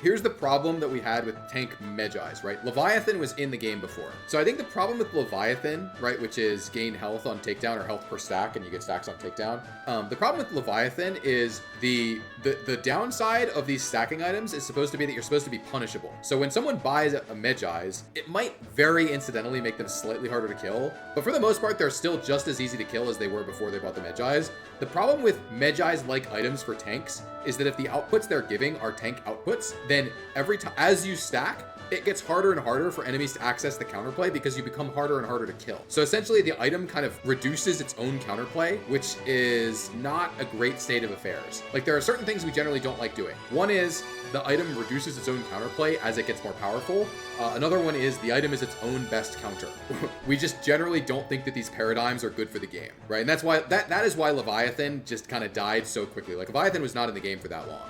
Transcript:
Here's the problem that we had with tank MEJAIs, right? Leviathan was in the game before. So I think the problem with Leviathan, right, which is gain health on takedown or health per stack, and you get stacks on takedown. The problem with Leviathan is the downside of these stacking items is supposed to be that you're supposed to be punishable. So when someone buys a MEJAIs, it might very incidentally make them slightly harder to kill, but for the most part, they're still just as easy to kill as they were before they bought the MEJAIs. The problem with MEJAIs-like items for tanks is that if the outputs they're giving are tank outputs, then every time as you stack, it gets harder and harder for enemies to access the counterplay because you become harder and harder to kill. So essentially the item kind of reduces its own counterplay, which is not a great state of affairs. Like there are certain things we generally don't like doing. One is the item reduces its own counterplay as it gets more powerful. Another one is the item is its own best counter. We just generally don't think that these paradigms are good for the game, right? And that's why that is why Leviathan just kind of died so quickly. Like Leviathan was not in the game for that long.